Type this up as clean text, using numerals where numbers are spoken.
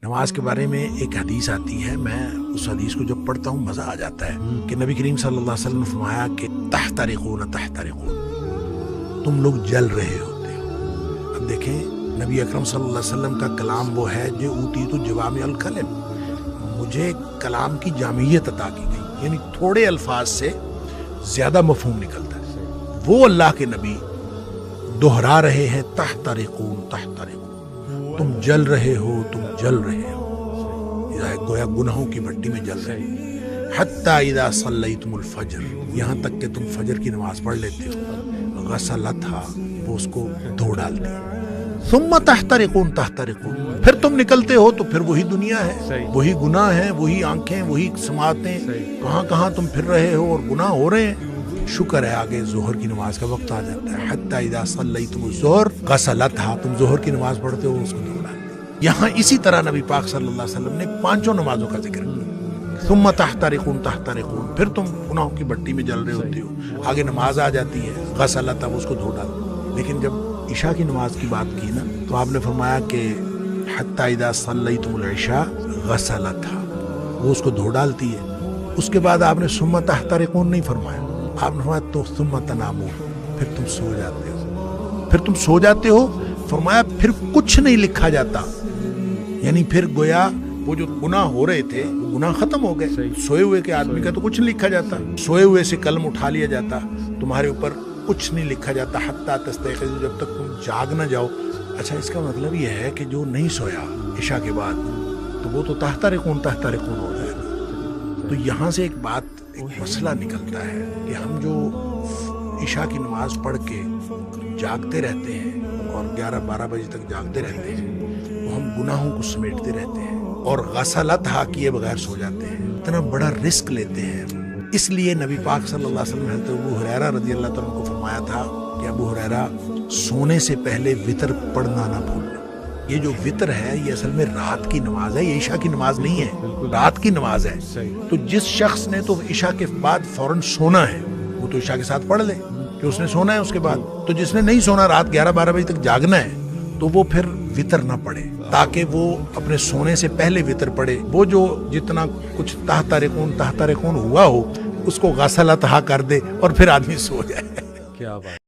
نماز کے بارے میں ایک حدیث آتی ہے، میں اس حدیث کو جب پڑھتا ہوں مزہ آ جاتا ہے کہ نبی کریم صلی اللہ علیہ وسلم نے فرمایا کہ تحترقون تحترقون، تم لوگ جل رہے ہوتے ہو۔ اب دیکھیں نبی اکرم صلی اللہ علیہ وسلم کا کلام وہ ہے جو اوتیت جوامع الکلم، مجھے کلام کی جامعیت عطا کی گئی، یعنی تھوڑے الفاظ سے زیادہ مفہوم نکلتا ہے۔ وہ اللہ کے نبی دہرا رہے ہیں تحترقون تحترقون، تم جل رہے ہو، تم جل رہے ہو، گویا گناہوں کی بھٹی میں جل رہے ہو۔ حتی اذا صلیتم الفجر، یہاں تک کہ تم فجر کی نماز پڑھ لیتے ہو، غسلتھا، وہ اس کو دھو ڈالتے ہیں۔ ثم تحترقون تحترقون، پھر تم نکلتے ہو تو پھر وہی دنیا ہے، وہی گناہ ہیں، وہی آنکھیں، وہی سماعتیں، کہاں کہاں تم پھر رہے ہو اور گناہ ہو رہے ہیں۔ شکر ہے آگے ظہر کی نماز کا وقت آ جاتا ہے۔ حتی اذا صلیتم الظہر غسلتھا، تم ظہر کی نماز پڑھتے ہو، اس کو دھو ڈالتے ہیں۔ یہاں اسی طرح نبی پاک صلی اللہ علیہ وسلم نے پانچوں نمازوں کا ذکر کیا۔ ثم تحترقون تحترقون، پھر تم گناہوں کی بٹی میں جل رہے ہوتے ہو، آگے نماز آ جاتی ہے، غسلتھا، وہ اس کو دھو ڈالتے ہیں۔ لیکن جب عشاء کی نماز کی بات کی نا تو آپ نے فرمایا کہ حتی اذا صلیتم العشاء غسلتھا، وہ اس کو دھو ڈالتی ہے۔ اس کے بعد آپ نے ثم تحترقون نہیں فرمایا، آپ نے فرمایا تو ثم تنامون، پھر تم سو جاتے ہو، پھر تم سو جاتے ہو۔ فرمایا پھر کچھ نہیں لکھا جاتا، یعنی پھر گویا وہ جو گناہ ہو رہے تھے وہ گناہ ختم ہو گئے۔ سوئے ہوئے کے آدمی کا تو کچھ نہیں لکھا جاتا، سوئے ہوئے سے قلم اٹھا لیا جاتا، تمہارے اوپر کچھ نہیں لکھا جاتا حتی تستيقظوا، جب تک تم جاگ نہ جاؤ۔ اچھا اس کا مطلب یہ ہے کہ جو نہیں سویا عشاء کے بعد تو وہ تو تحترقون تحترقون ہو جائے گا۔ تو یہاں سے ایک بات، ایک مسئلہ نکلتا ہے کہ ہم جو عشاء کی نماز پڑھ کے جاگتے رہتے ہیں اور 11-12 بجے تک جاگتے رہتے ہیں، وہ ہم گناہوں کو سمیٹتے رہتے ہیں اور غسلتھا کیے بغیر سو جاتے ہیں، اتنا بڑا رسک لیتے ہیں۔ اس لیے نبی پاک صلی اللہ علیہ وسلم حضرت ابو ہریرہ رضی اللہ تعالیٰ عنہ کو فرمایا تھا کہ ابو ہریرہ سونے سے پہلے وتر پڑھنا نہ بھولنا۔ یہ جو وتر ہے یہ اصل میں رات کی نماز ہے، یہ عشاء کی نماز نہیں ہے، رات کی نماز ہے۔ تو جس شخص نے تو عشاء کے بعد فوراً سونا ہے وہ تو عشاء کے ساتھ پڑھ لے کہ اس نے سونا ہے اس کے بعد۔ تو جس نے نہیں سونا، رات 11-12 بجے تک جاگنا ہے، تو وہ پھر وتر نہ پڑھے تاکہ وہ اپنے سونے سے پہلے وتر پڑھے۔ وہ جو جتنا کچھ تحترقون تحترقون ہوا ہو اس کو غسلتھا کر دے اور پھر آدمی سو جائے۔ کیا بات